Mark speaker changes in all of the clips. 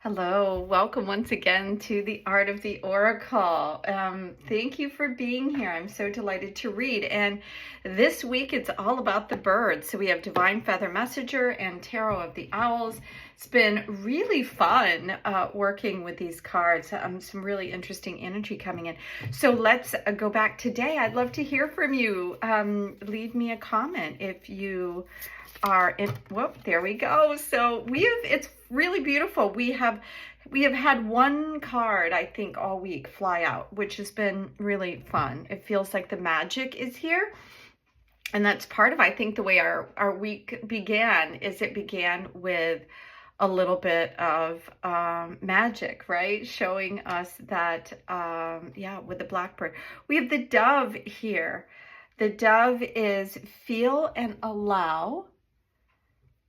Speaker 1: Hello, welcome once again to the Art of the Oracle. Thank you for being here. I'm so delighted to read. And this week it's all about the birds. So we have Divine Feather Messenger and Tarot of the Owls. It's been really fun working with these cards. Some really interesting energy coming in. So let's go back today. I'd love to hear from you. Leave me a comment if you are in. Whoop, there we go. So it's really beautiful. We have had one card, I think, all week fly out, which has been really fun. It feels like the magic is here. And that's part of, I think, the way our week began, is it began with a little bit of magic, right? Showing us that, with the blackbird. We have the dove here. The dove is feel and allow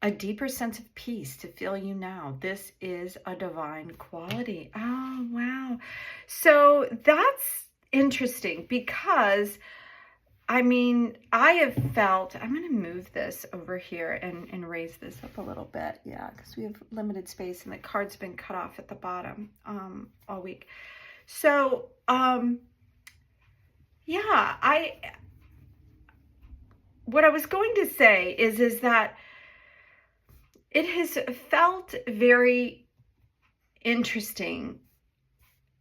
Speaker 1: a deeper sense of peace to feel you now. This is a divine quality. Oh, wow. So that's interesting because, I have felt, I'm going to move this over here and raise this up a little bit. Yeah, because we have limited space and the card's been cut off at the bottom all week. So, what I was going to say is that it has felt very interesting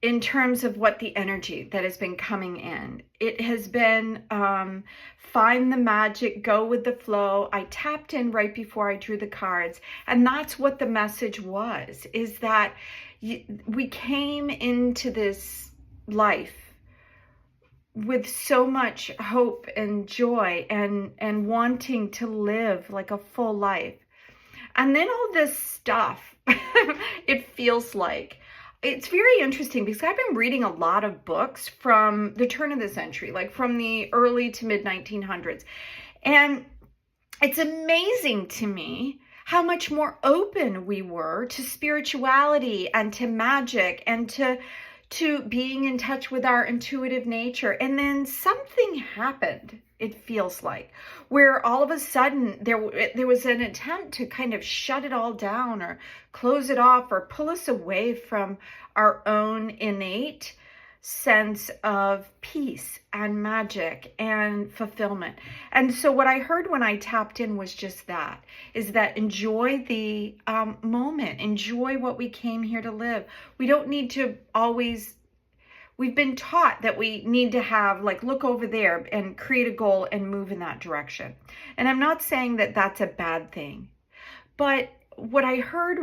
Speaker 1: in terms of what the energy that has been coming in. It has been find the magic, go with the flow. I tapped in right before I drew the cards, and that's what the message was, is that we came into this life with so much hope and joy and wanting to live like a full life. And then all this stuff, it feels like, it's very interesting because I've been reading a lot of books from the turn of the century, like from the early to mid 1900s. And it's amazing to me how much more open we were to spirituality and to magic and to being in touch with our intuitive nature. And then something happened, it feels like, where all of a sudden there was an attempt to kind of shut it all down or close it off or pull us away from our own innate sense of peace and magic and fulfillment. And so what I heard when I tapped in was just that, is that enjoy the moment, enjoy what we came here to live. We don't need to always, we've been taught that we need to have, like, look over there and create a goal and move in that direction. And I'm not saying that that's a bad thing, but what I heard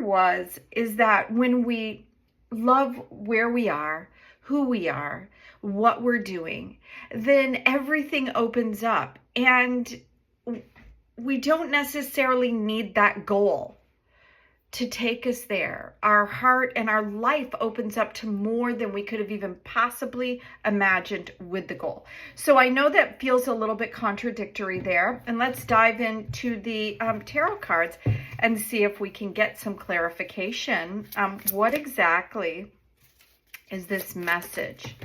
Speaker 1: is that when we love where we are, who we are, what we're doing, then everything opens up. And we don't necessarily need that goal to take us there. Our heart and our life opens up to more than we could have even possibly imagined with the goal. So I know that feels a little bit contradictory there. And let's dive into the tarot cards and see if we can get some clarification. What exactly is this message?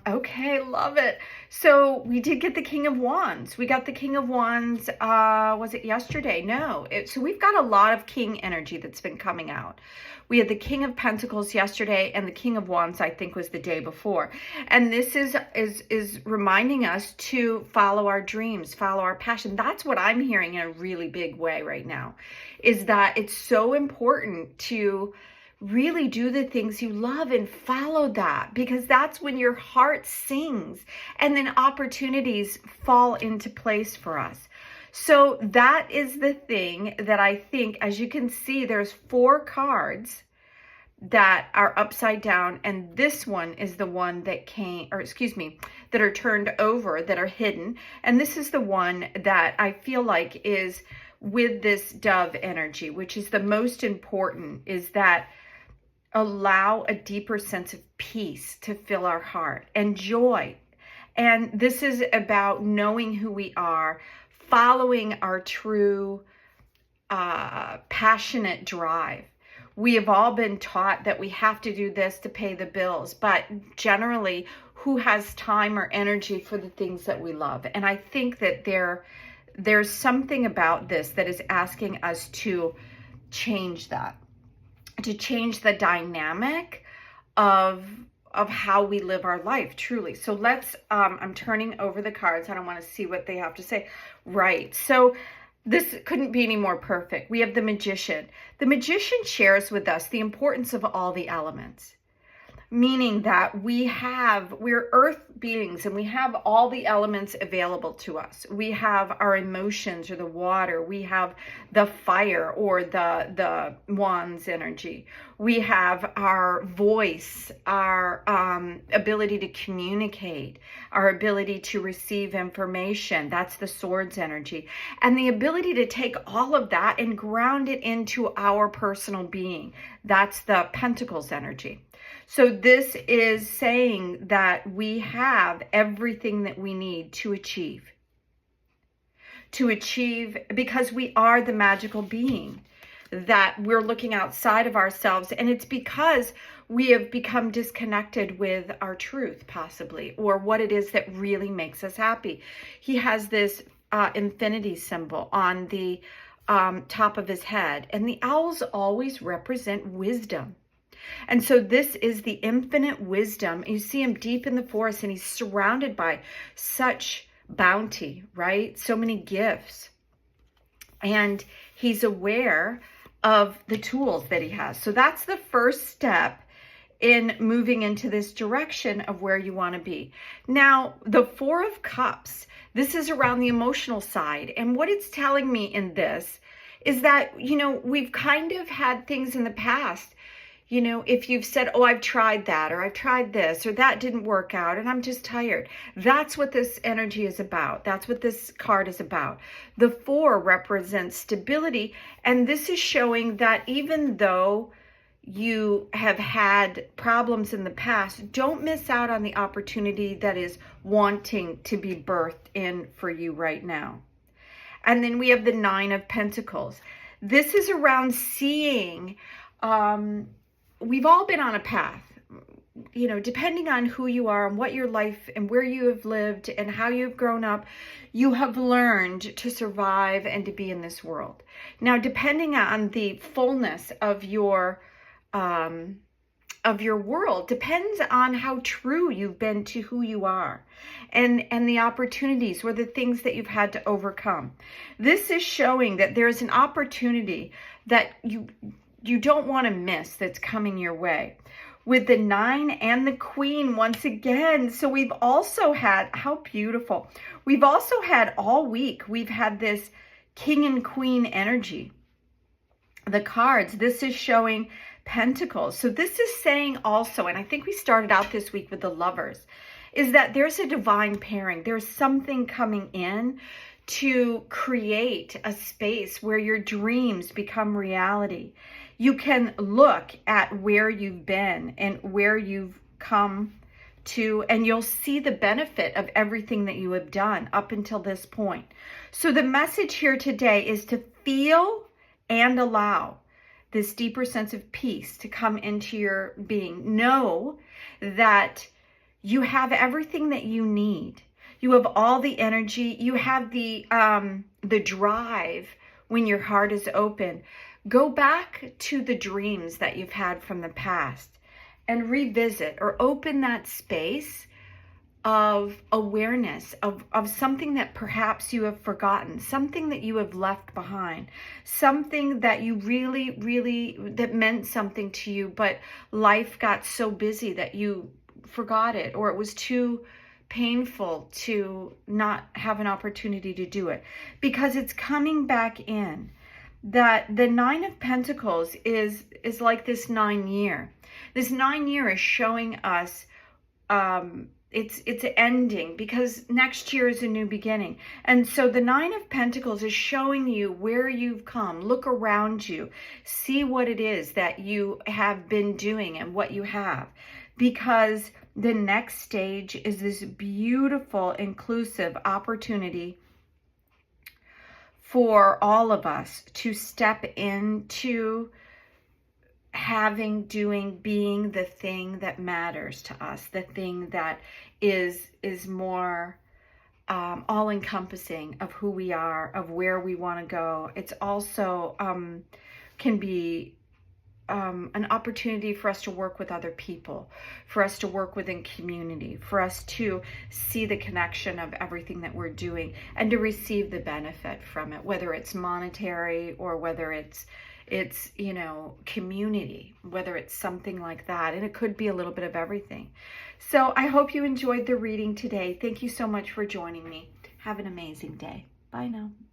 Speaker 1: Okay, love it. So we did get the King of Wands. We got the King of Wands, was it yesterday? No. So we've got a lot of King energy that's been coming out. We had the King of Pentacles yesterday, and the King of Wands, I think, was the day before. And this is reminding us to follow our dreams, follow our passion. That's what I'm hearing in a really big way right now, is that it's so important to really do the things you love and follow that, because that's when your heart sings and then opportunities fall into place for us. So that is the thing that I think, as you can see, there's 4 cards that are upside down, and this one is the one that that are turned over, that are hidden. And this is the one that I feel like is with this dove energy, which is the most important, is that allow a deeper sense of peace to fill our heart and joy. And this is about knowing who we are, following our true passionate drive. We have all been taught that we have to do this to pay the bills, but generally, who has time or energy for the things that we love? And I think that there's something about this that is asking us to change that, to change the dynamic of how we live our life, truly. So let's, I'm turning over the cards. I don't want to see what they have to say. Right. So this couldn't be any more perfect. We have the Magician. The Magician shares with us the importance of all the elements, meaning that we're earth beings and we have all the elements available to us. We have our emotions or the water. We have the fire or the wands energy. We have our voice, our ability to communicate, our ability to receive information. That's the swords energy. And the ability to take all of that and ground it into our personal being. That's the Pentacles energy. So this is saying that we have everything that we need to achieve, because we are the magical being, that we're looking outside of ourselves. And it's because we have become disconnected with our truth, possibly, or what it is that really makes us happy. He has this infinity symbol on the top of his head, and the owls always represent wisdom. And so this is the infinite wisdom. You see him deep in the forest, and he's surrounded by such bounty, right? So many gifts. And he's aware of the tools that he has. So that's the first step in moving into this direction of where you want to be. Now, the Four of Cups, this is around the emotional side. And what it's telling me in this is that, you know, we've kind of had things in the past. You know, if you've said, oh, I've tried that, or I've tried this, or that didn't work out, and I'm just tired. That's what this energy is about. That's what this card is about. The Four represents stability. And this is showing that even though you have had problems in the past, don't miss out on the opportunity that is wanting to be birthed in for you right now. And then we have the Nine of Pentacles. This is around seeing, we've all been on a path, you know, depending on who you are and what your life and where you have lived and how you've grown up, you have learned to survive and to be in this world. Now, depending on the fullness of your world depends on how true you've been to who you are and the opportunities or the things that you've had to overcome. This is showing that there's an opportunity that you don't want to miss that's coming your way. With the Nine and the Queen once again. So we've also had, how beautiful. We've also had all week, we've had this King and Queen energy. The cards, this is showing Pentacles. So this is saying also, and I think we started out this week with the Lovers, is that there's a divine pairing. There's something coming in to create a space where your dreams become reality. You can look at where you've been and where you've come to, and you'll see the benefit of everything that you have done up until this point. So the message here today is to feel and allow this deeper sense of peace to come into your being. Know that you have everything that you need. You have all the energy. You have the drive when your heart is open. Go back to the dreams that you've had from the past and revisit or open that space of awareness of something that perhaps you have forgotten, something that you have left behind, something that you really, that meant something to you, but life got so busy that you forgot it, or it was too painful to not have an opportunity to do it, because it's coming back in. That the Nine of Pentacles is like this 9 year. This 9 year is showing us it's ending, because next year is a new beginning. And so the Nine of Pentacles is showing you where you've come. Look around you. See what it is that you have been doing and what you have. Because the next stage is this beautiful, inclusive opportunity for all of us to step into being the thing that matters to us, the thing that is more all-encompassing of who we are, of where we want to go. It's also can be an opportunity for us to work with other people, for us to work within community, for us to see the connection of everything that we're doing and to receive the benefit from it, whether it's monetary or whether it's you know, community, whether it's something like that. And it could be a little bit of everything. So I hope you enjoyed the reading today. Thank you so much for joining me. Have an amazing day. Bye now.